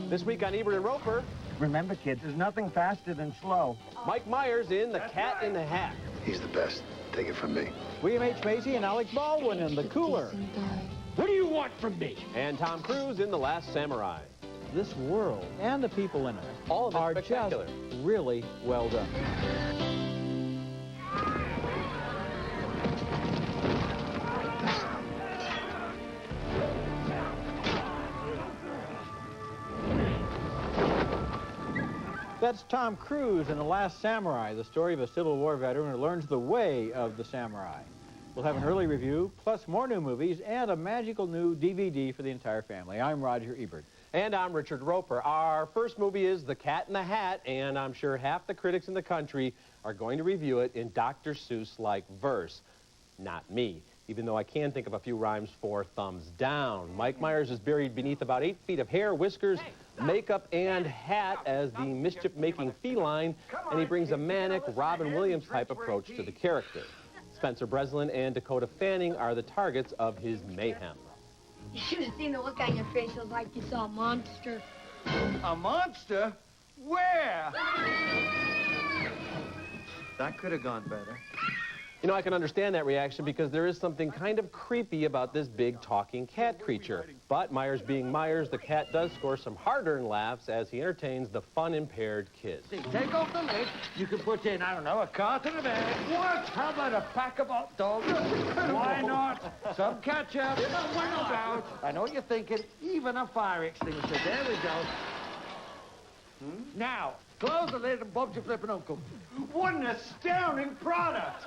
This week on Ebert and Roeper, Remember, kids, there's nothing faster than slow. Mike Myers in The Cat in the Hat. He's the best. Take it from me. William H. Macy and Alec Baldwin in The Cooler. What do you want from me? And Tom Cruise in The Last Samurai. This world and the people in it All of it are spectacular. just really well done. That's Tom Cruise in The Last Samurai, the story of a Civil War veteran who learns the way of the samurai. We'll have an early review, plus more new movies, and a magical new DVD for the entire family. I'm Roger Ebert. And I'm Richard Roeper. Our first movie is The Cat in the Hat, and I'm sure half the critics in the country are going to review it in Dr. Seuss-like verse. Not me, even though I can think of a few rhymes for thumbs down. Mike Myers is buried beneath about 8 feet of hair, whiskers, makeup, and hat as the mischief-making feline, and he brings a manic Robin Williams-type approach to the character. Spencer Breslin and Dakota Fanning are the targets of his mayhem. You should have seen the look on your face. It was like you saw a monster. A monster? Where? That could have gone better. You know, I can understand that reaction because there is something kind of creepy about this big talking cat creature. But Myers being Myers, the cat does score some hard-earned laughs as he entertains the fun-impaired kids. Take off the lid. You can put in, I don't know, a carton of eggs. What? How about a pack of hot dogs? Why not? Some ketchup. Why not? I know what you're thinking. Even a fire extinguisher. There we go. Now, close the lid and Bob's your flippin' uncle. What an astounding product!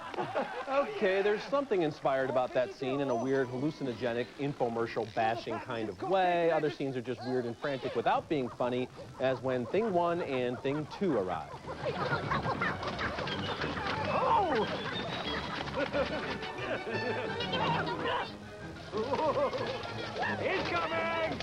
Okay, there's something inspired about that scene in a weird, hallucinogenic, infomercial bashing kind of way. Other scenes are just weird and frantic without being funny, as when Thing 1 and Thing 2 arrive. Oh! He's coming!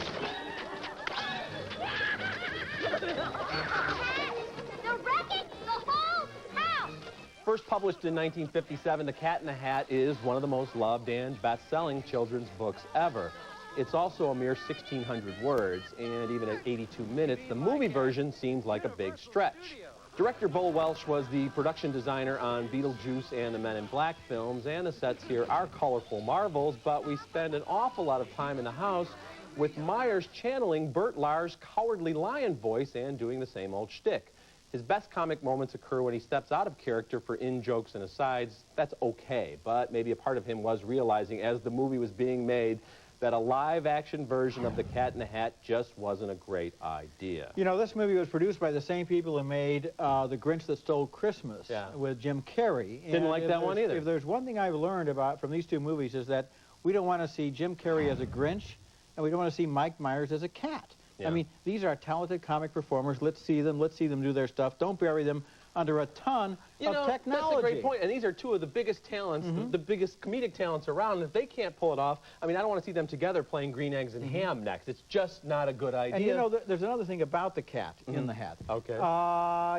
First published in 1957, The Cat in the Hat is one of the most loved and best-selling children's books ever. It's also a mere 1,600 words, and even at 82 minutes, the movie version seems like a big stretch. Director Bull Welch was the production designer on Beetlejuice and the Men in Black films, and the sets here are colorful marvels, but we spend an awful lot of time in the house with Myers channeling Bert Lahr's cowardly lion voice and doing the same old shtick. His best comic moments occur when he steps out of character for in-jokes and asides. That's okay, but maybe a part of him was realizing as the movie was being made that a live-action version of The Cat in the Hat just wasn't a great idea. You know, this movie was produced by the same people who made The Grinch That Stole Christmas with Jim Carrey. Didn't like that one either. If there's one thing I've learned from these two movies is that we don't want to see Jim Carrey as a Grinch, and we don't want to see Mike Myers as a cat. Yeah. I mean, these are talented comic performers. Let's see them do their stuff. Don't bury them under a ton of technology. That's a great point. And these are two of the biggest talents, the biggest comedic talents around. If they can't pull it off, I mean, I don't want to see them together playing Green Eggs and Ham next. It's just not a good idea. And you know, there's another thing about the cat in the hat. Okay.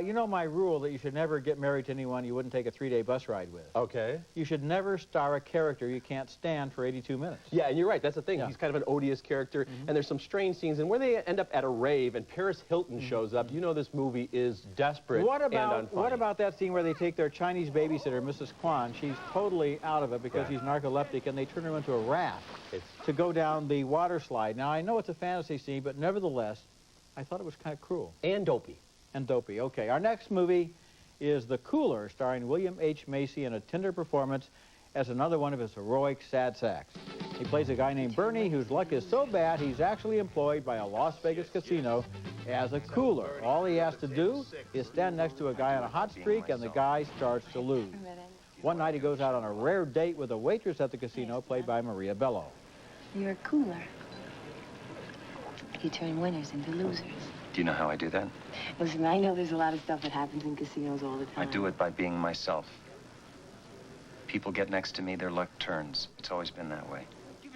You know my rule that you should never get married to anyone you wouldn't take a 3-day bus ride with. Okay. You should never star a character you can't stand for 82 minutes. Yeah, and you're right. That's the thing. Yeah. He's kind of an odious character, and there's some strange scenes. And when they end up at a rave and Paris Hilton shows up, you know this movie is desperate and unfunny. What about that scene where they take their Chinese babysitter, Mrs. Kwan? She's totally out of it because she's narcoleptic, and they turn her into a raft to go down the water slide. Now, I know it's a fantasy scene, but nevertheless, I thought it was kind of cruel. And dopey. And dopey. Okay, our next movie is The Cooler, starring William H. Macy in a tender performance as another one of his heroic sad sacks. He plays a guy named Bernie whose luck is so bad he's actually employed by a Las Vegas casino as a cooler. All he has to do is stand next to a guy on a hot streak, and the guy starts to lose. One night he goes out on a rare date with a waitress at the casino played by Maria Bello. You're a cooler. You turn winners into losers. Do you know how I do that? Listen, I know there's a lot of stuff that happens in casinos all the time. I do it by being myself. People get next to me, their luck turns. It's always been that way.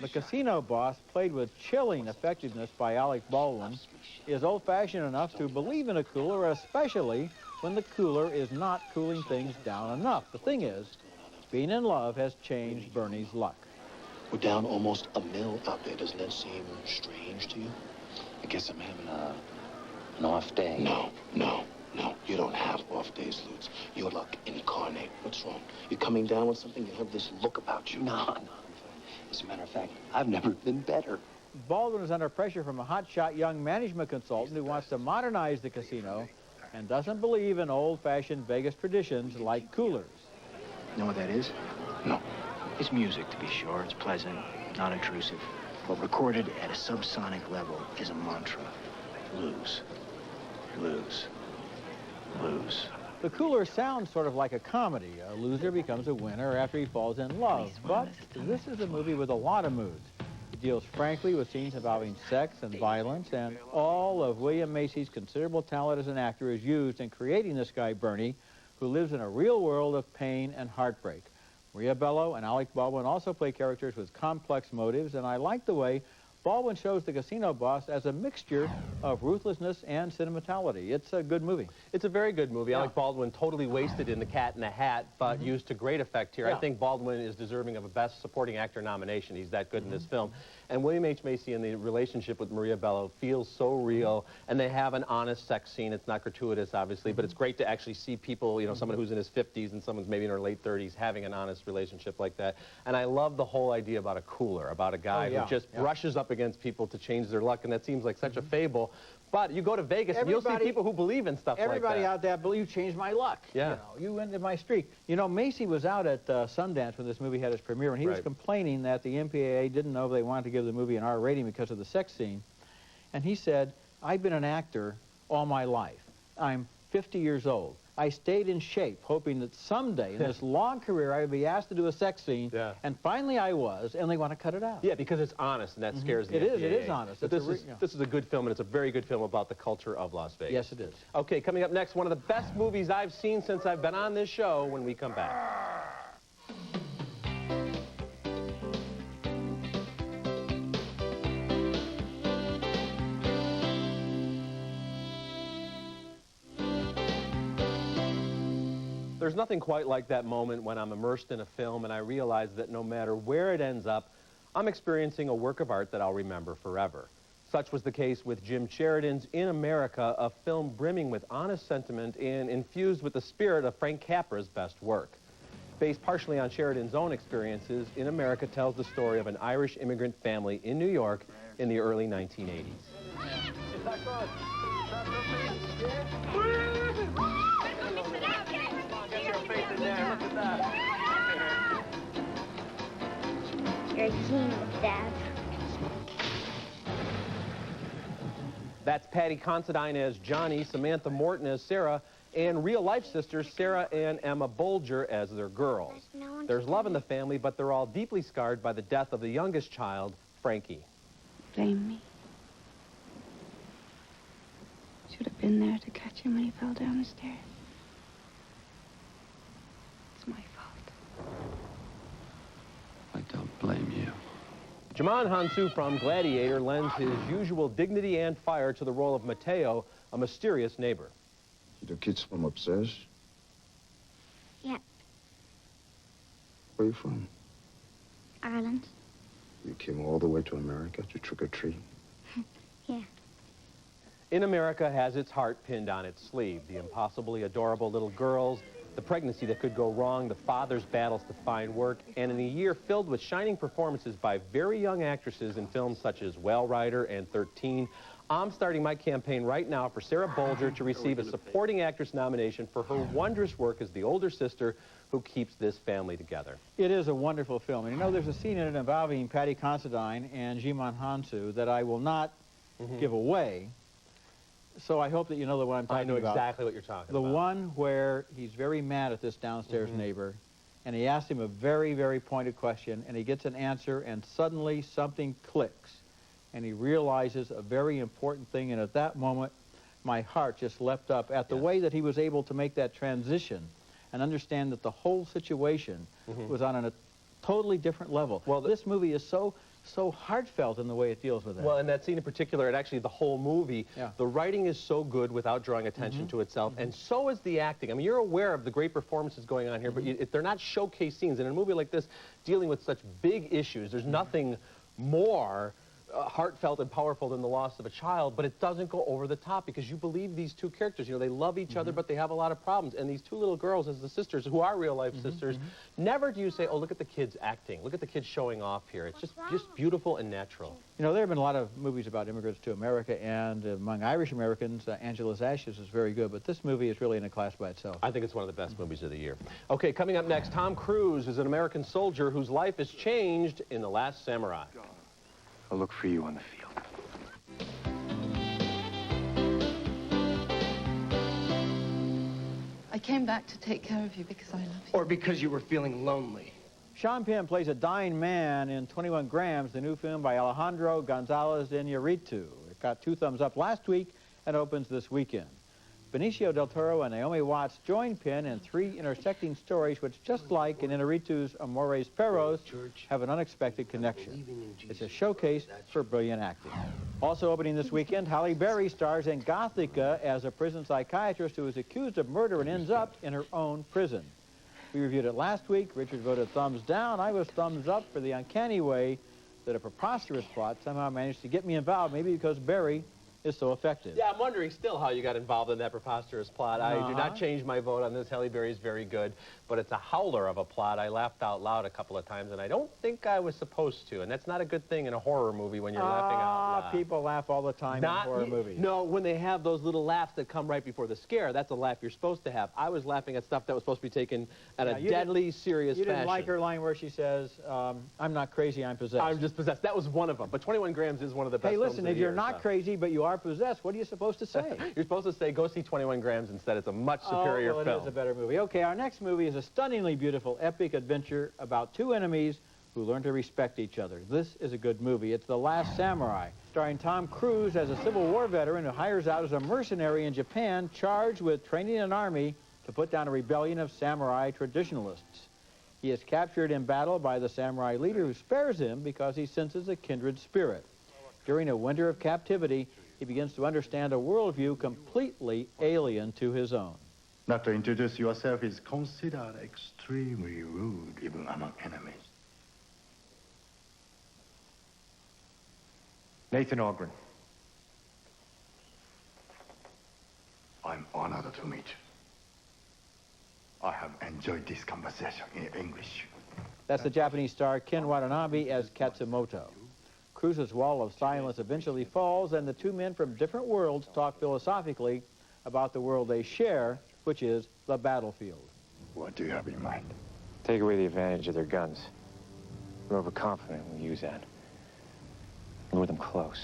The casino boss, played with chilling effectiveness by Alec Baldwin, is old-fashioned enough to believe in a cooler, especially when the cooler is not cooling things down enough. The thing is, being in love has changed Bernie's luck. We're down almost $1 million out there. Doesn't that seem strange to you? I guess I'm having a An off day? No. You don't have off days, Lutz. Your luck incarnate. What's wrong? You're coming down with something? You have this look about you. No. As a matter of fact, I've never been better. Baldwin is under pressure from a hotshot young management consultant who wants to modernize the casino and doesn't believe in old-fashioned Vegas traditions like coolers. You know what that is? No. It's music, to be sure. It's pleasant, not intrusive. But recorded at a subsonic level is a mantra. Lose. Lose. Lose. The cooler sounds sort of like a comedy. A loser becomes a winner after he falls in love. But this is a movie with a lot of moods. It deals frankly with scenes involving sex and violence, and all of William Macy's considerable talent as an actor is used in creating this guy, Bernie, who lives in a real world of pain and heartbreak. Maria Bello and Alec Baldwin also play characters with complex motives, and I like the way Baldwin shows the casino boss as a mixture of ruthlessness and sentimentality. It's a good movie. It's a very good movie. Alec Baldwin totally wasted in The Cat in the Hat, but used to great effect here. I think Baldwin is deserving of a Best Supporting Actor nomination. He's that good in this film. And William H. Macy and the relationship with Maria Bello feels so real, and they have an honest sex scene. It's not gratuitous, obviously, but it's great to actually see people, you know, someone who's in his 50s and someone's maybe in her late 30s having an honest relationship like that. And I love the whole idea about a cooler, about a guy who just brushes up against people to change their luck, and that seems like such a fable. But you go to Vegas and you'll see people who believe in stuff like that. Everybody out there believes you changed my luck. Yeah. You know, you ended my streak. You know, Macy was out at Sundance when this movie had its premiere, and he was complaining that the MPAA didn't know if they wanted to give the movie an R rating because of the sex scene. And he said, I've been an actor all my life. I'm 50 years old. I stayed in shape, hoping that someday in this long career I would be asked to do a sex scene, and finally I was, and they want to cut it out. Yeah, because it's honest, and that scares the It is honest. But this is a good film, and it's a very good film about the culture of Las Vegas. Yes, it is. Okay, coming up next, one of the best movies I've seen since I've been on this show when we come back. There's nothing quite like that moment when I'm immersed in a film and I realize that no matter where it ends up, I'm experiencing a work of art that I'll remember forever. Such was the case with Jim Sheridan's In America, a film brimming with honest sentiment and infused with the spirit of Frank Capra's best work. Based partially on Sheridan's own experiences, In America tells the story of an Irish immigrant family in New York in the early 1980s. You're a genius, Dad. That's Patty Considine as Johnny, Samantha Morton as Sarah, and real-life sisters Sarah and Emma Bolger as their girls. There's love in the family, but they're all deeply scarred by the death of the youngest child, Frankie. Blame me. Should have been there to catch him when he fell down the stairs. It's my fault. I don't blame you. Djimon Hounsou from Gladiator lends his usual dignity and fire to the role of Mateo, a mysterious neighbor. Did the kids swim upstairs? Yeah, Where are you from? Ireland. You came all the way to America to trick or treat? Yeah. In America has its heart pinned on its sleeve. The impossibly adorable little girls, the pregnancy that could go wrong, the father's battles to find work, and in a year filled with shining performances by very young actresses in films such as Whale Rider and 13, I'm starting my campaign right now for Sarah Bolger to receive a supporting actress nomination for her wondrous work as the older sister who keeps this family together. It is a wonderful film. And you know, there's a scene in it involving Patty Considine and Djimon Hounsou that I will not give away. So I hope that you know the one I'm talking about. I know exactly what you're talking about. The one where he's very mad at this downstairs neighbor, and he asks him a very, very pointed question, and he gets an answer, and suddenly something clicks, and he realizes a very important thing, and at that moment, my heart just leapt up at the way that he was able to make that transition and understand that the whole situation was on a totally different level. Well, this movie is so heartfelt in the way it deals with that. Well, in that scene in particular, and actually the whole movie, the writing is so good without drawing attention to itself, and so is the acting. I mean, you're aware of the great performances going on here, but they're not showcase scenes. And in a movie like this, dealing with such big issues, there's nothing more heartfelt and powerful than the loss of a child, but it doesn't go over the top because you believe these two characters. You know, they love each other, but they have a lot of problems. And these two little girls as the sisters, who are real-life sisters, never do you say, oh, look at the kids acting. Look at the kids showing off here. It's just beautiful and natural. You know, there have been a lot of movies about immigrants to America, and among Irish Americans, Angela's Ashes is very good, but this movie is really in a class by itself. I think it's one of the best movies of the year. Okay, coming up next, Tom Cruise is an American soldier whose life is changed in The Last Samurai. I'll look for you on the field. I came back to take care of you because I love you. Or because you were feeling lonely. Sean Penn plays a dying man in 21 Grams, the new film by Alejandro Gonzalez Iñárritu. It got 2 thumbs up last week and opens this weekend. Benicio del Toro and Naomi Watts join Penn in 3 intersecting stories which, just like in Iñárritu's Amores Perros, have an unexpected connection. It's a showcase for brilliant acting. Also opening this weekend, Halle Berry stars in Gothika as a prison psychiatrist who is accused of murder and ends up in her own prison. We reviewed it last week. Richard voted thumbs down. I was thumbs up for the uncanny way that a preposterous plot somehow managed to get me involved, maybe because Berry is so effective. Yeah, I'm wondering still how you got involved in that preposterous plot. I do not change my vote on this. Halle Berry is very good, but it's a howler of a plot. I laughed out loud a couple of times, and I don't think I was supposed to, and that's not a good thing in a horror movie when you're laughing out loud. People laugh all the time in horror movies. No, when they have those little laughs that come right before the scare, that's a laugh you're supposed to have. I was laughing at stuff that was supposed to be taken at a deadly serious fashion. You didn't like her line where she says, I'm not crazy, I'm possessed. I'm just possessed. That was one of them, but 21 Grams is one of the best films of the year. Hey, listen, if you're not so. Crazy, but you are possessed, what are you supposed to say? You're supposed to say, go see 21 Grams instead. It's a much superior film. It is a better movie. Okay, our next movie is a stunningly beautiful epic adventure about 2 enemies who learn to respect each other. This is a good movie. It's The Last Samurai, starring Tom Cruise as a Civil War veteran who hires out as a mercenary in Japan charged with training an army to put down a rebellion of samurai traditionalists. He is captured in battle by the samurai leader who spares him because he senses a kindred spirit. During a winter of captivity, he begins to understand a worldview completely alien to his own. Not to introduce yourself is considered extremely rude, even among enemies. Nathan Ogren. I'm honored to meet you. I have enjoyed this conversation in English. That's the Japanese star Ken Watanabe as Katsumoto. Cruise's wall of silence eventually falls, and the 2 men from different worlds talk philosophically about the world they share, which is the battlefield. What do you have in mind? Take away the advantage of their guns. We're overconfident when we use that. Lure them close.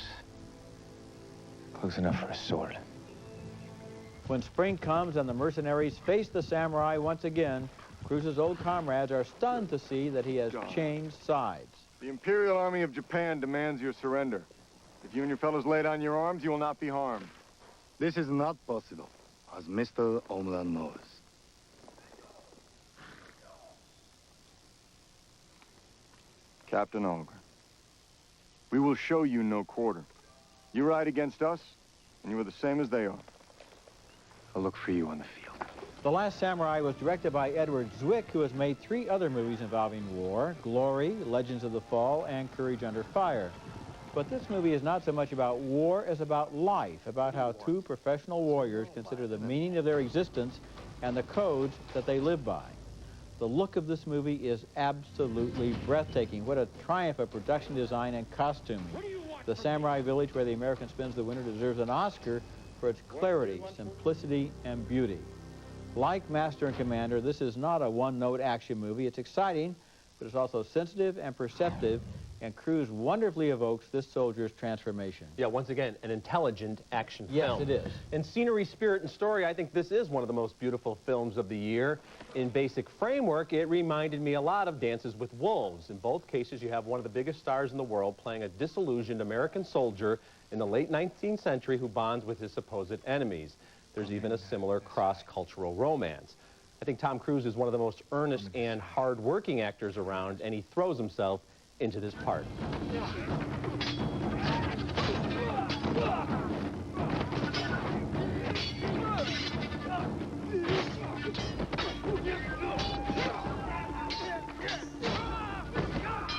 Close enough for a sword. When spring comes and the mercenaries face the samurai once again, Cruise's old comrades are stunned to see that he has changed sides. The Imperial Army of Japan demands your surrender. If you and your fellows lay down your arms, you will not be harmed. This is not possible, as Mr. Omura knows. Captain Ogren, we will show you no quarter. You ride against us, and you are the same as they are. I'll look for you on the field. The Last Samurai was directed by Edward Zwick, who has made 3 other movies involving war: Glory, Legends of the Fall, and Courage Under Fire. But this movie is not so much about war as about life, about how 2 professional warriors consider the meaning of their existence and the codes that they live by. The look of this movie is absolutely breathtaking. What a triumph of production design and costuming. The samurai village where the American spends the winter deserves an Oscar for its clarity, simplicity, and beauty. Like Master and Commander, this is not a one-note action movie. It's exciting, but it's also sensitive and perceptive, and Cruise wonderfully evokes this soldier's transformation. Yeah, once again, an intelligent action film. Yes, it is. In scenery, spirit, and story, I think this is one of the most beautiful films of the year. In basic framework, it reminded me a lot of Dances with Wolves. In both cases, you have one of the biggest stars in the world playing a disillusioned American soldier in the late 19th century who bonds with his supposed enemies. There's even a similar cross-cultural romance. I think Tom Cruise is one of the most earnest and hard-working actors around, and he throws himself into this part.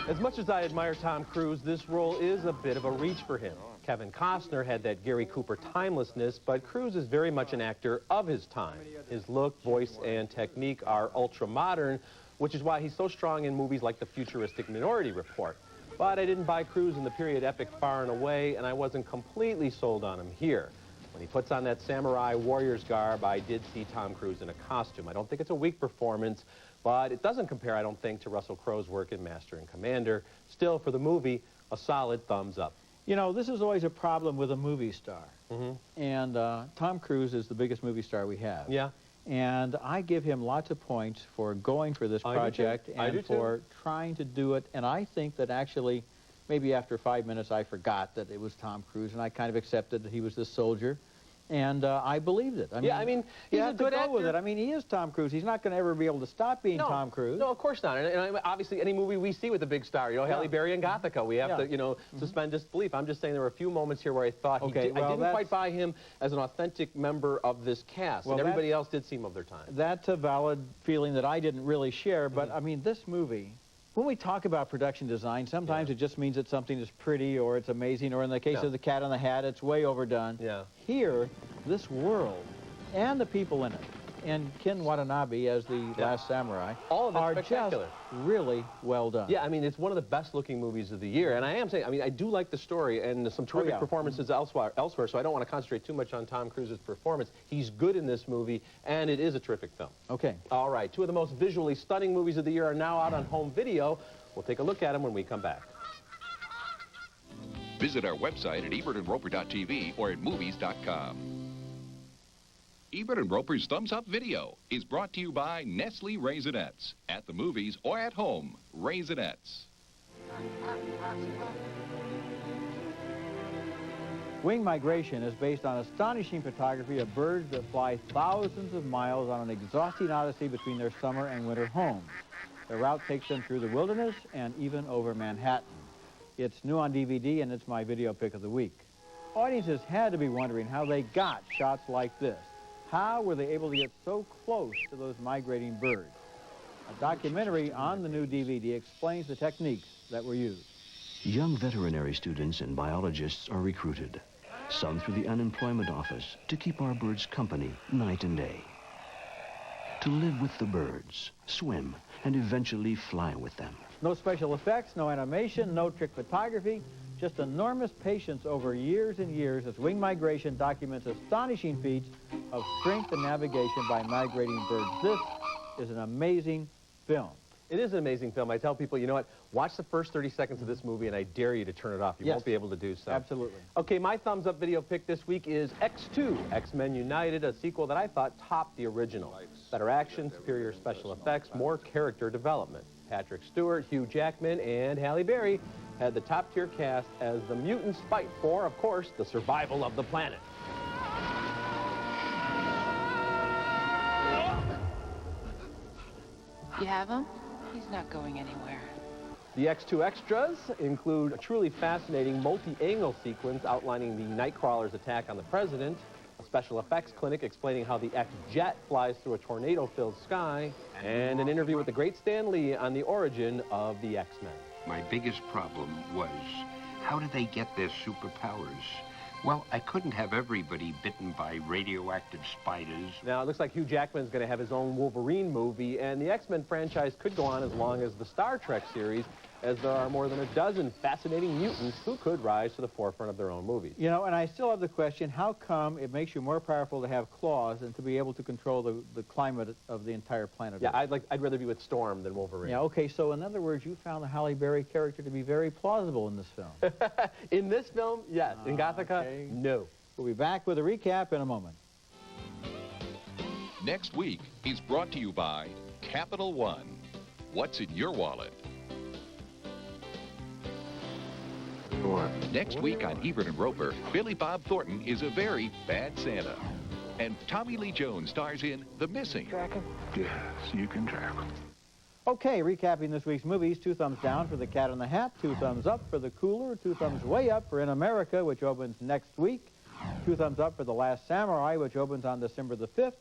It's As much as I admire Tom Cruise, this role is a bit of a reach for him. Kevin Costner had that Gary Cooper timelessness, but Cruise is very much an actor of his time. His look, voice, and technique are ultra-modern, which is why he's so strong in movies like the futuristic Minority Report. But I didn't buy Cruise in the period epic Far and Away, and I wasn't completely sold on him here. When he puts on that samurai warrior's garb, I did see Tom Cruise in a costume. I don't think it's a weak performance, but it doesn't compare, I don't think, to Russell Crowe's work in Master and Commander. Still, for the movie, a solid thumbs up. You know, this is always a problem with a movie star. And Tom Cruise is the biggest movie star we have. Yeah. And I give him lots of points for going for this project and for trying to do it. And I think that actually, maybe after 5 minutes, I forgot that it was Tom Cruise, and I kind of accepted that he was this soldier. And I believed it. I mean, he's a good actor. With it. I mean, he is Tom Cruise. He's not going to ever be able to stop being Tom Cruise. No, of course not. And obviously, any movie we see with a big star, you know, Halle Berry and Gothika, we have to, you know, suspend disbelief. I'm just saying there were a few moments here where I thought I didn't quite buy him as an authentic member of this cast, and everybody else did seem of their time. That's a valid feeling that I didn't really share, but I mean, this movie, when we talk about production design, sometimes it just means that something is pretty or it's amazing, or in the case of The Cat in the Hat, it's way overdone. Here, this world and the people in it, and Ken Watanabe as the last samurai, all of are just really well done. Yeah, I mean, it's one of the best-looking movies of the year, and I am saying, I mean, I do like the story and some terrific performances elsewhere, so I don't want to concentrate too much on Tom Cruise's performance. He's good in this movie, and it is a terrific film. Okay. All right, two of the most visually stunning movies of the year are now out on home video. We'll take a look at them when we come back. Visit our website at ebertandroper.tv or at movies.com. Ebert and Roper's Thumbs Up Video is brought to you by Nestle Raisinets. At the movies or at home, Raisinets. Wing migration is based on astonishing photography of birds that fly thousands of miles on an exhausting odyssey between their summer and winter homes. Their route takes them through the wilderness and even over Manhattan. It's new on DVD, and it's my video pick of the week. Audiences had to be wondering how they got shots like this. How were they able to get so close to those migrating birds? A documentary on the new DVD explains the techniques that were used. Young veterinary students and biologists are recruited, some through the unemployment office, to keep our birds company night and day. To live with the birds, swim, and eventually fly with them. No special effects, no animation, no trick photography, just enormous patience over years and years as wing migration documents astonishing feats of strength and navigation by migrating birds. This is an amazing film. It is an amazing film. I tell people, you know what, watch the first 30 seconds of this movie and I dare you to turn it off. You won't be able to do so. Absolutely. Okay, my thumbs up video pick this week is X2, X-Men United, a sequel that I thought topped the original. Better action, superior special effects, more character development. Patrick Stewart, Hugh Jackman, and Halle Berry had the top-tier cast as the mutants fight for, of course, the survival of the planet. You have him? He's not going anywhere. The X2 extras include a truly fascinating multi-angle sequence outlining the Nightcrawler's attack on the president, a special effects clinic explaining how the X-Jet flies through a tornado-filled sky, and an interview with the great Stan Lee on the origin of the X-Men. My biggest problem was, how did they get their superpowers? Well, I couldn't have everybody bitten by radioactive spiders. Now, it looks like Hugh Jackman's going to have his own Wolverine movie, and the X-Men franchise could go on as long as the Star Trek series, as there are more than a dozen fascinating mutants who could rise to the forefront of their own movies. You know, and I still have the question, how come it makes you more powerful to have claws than to be able to control the climate of the entire planet? Yeah, I'd rather be with Storm than Wolverine. Yeah, okay, so in other words, you found the Halle Berry character to be very plausible in this film. In this film, yes. In Gothika, no. We'll be back with a recap in a moment. Next week is brought to you by Capital One. What's in your wallet? Next week on Ebert and Roper, Billy Bob Thornton is a very bad Santa. And Tommy Lee Jones stars in The Missing. Yes, you can track them. Okay, recapping this week's movies, 2 thumbs down for The Cat in the Hat, 2 thumbs up for The Cooler, 2 thumbs way up for In America, which opens next week, 2 thumbs up for The Last Samurai, which opens on December the 5th,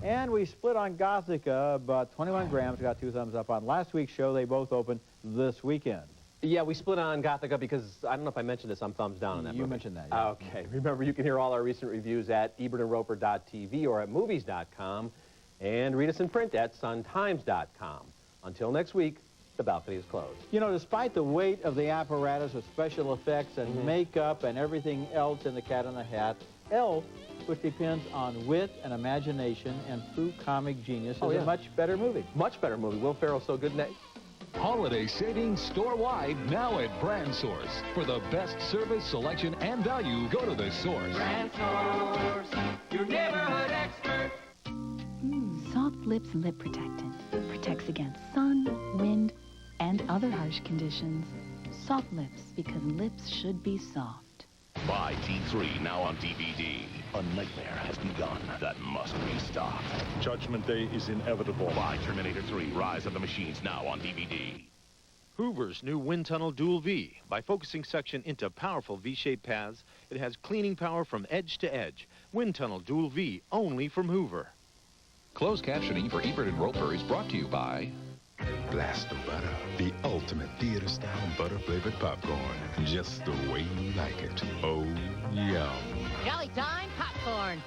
and we split on Gothika, but 21 Grams got 2 thumbs up on last week's show. They both open this weekend. Yeah, we split on Gothika because, I don't know if I mentioned this, I'm thumbs down on that You movie. mentioned that, yeah. Okay. Remember, you can hear all our recent reviews at ebertandroeper.tv or at movies.com, and read us in print at suntimes.com. Until next week, the balcony is closed. You know, despite the weight of the apparatus of special effects and makeup and everything else in The Cat in the Hat, Elf, which depends on wit and imagination and true comic genius, is a much better movie. Much better movie. Will Ferrell's so good in it. Holiday savings store-wide now at Brand Source. For the best service, selection, and value, go to The Source. Brand Source, your neighborhood expert. Soft Lips Lip Protectant protects against sun, wind, and other harsh conditions. Soft lips, because lips should be soft. Buy T3 now on DVD. A nightmare has begun that must be stopped. Judgment Day is inevitable. Buy Terminator 3 Rise of the Machines now on DVD. Hoover's new Wind Tunnel Dual V. By focusing suction into powerful V-shaped paths, it has cleaning power from edge to edge. Wind Tunnel Dual V, only from Hoover. Closed captioning for Ebert and Roeper is brought to you by Blaster Butter, the ultimate theater-style butter-flavored popcorn. Just the way you like it. Oh, yum. Jolly Time Popcorn.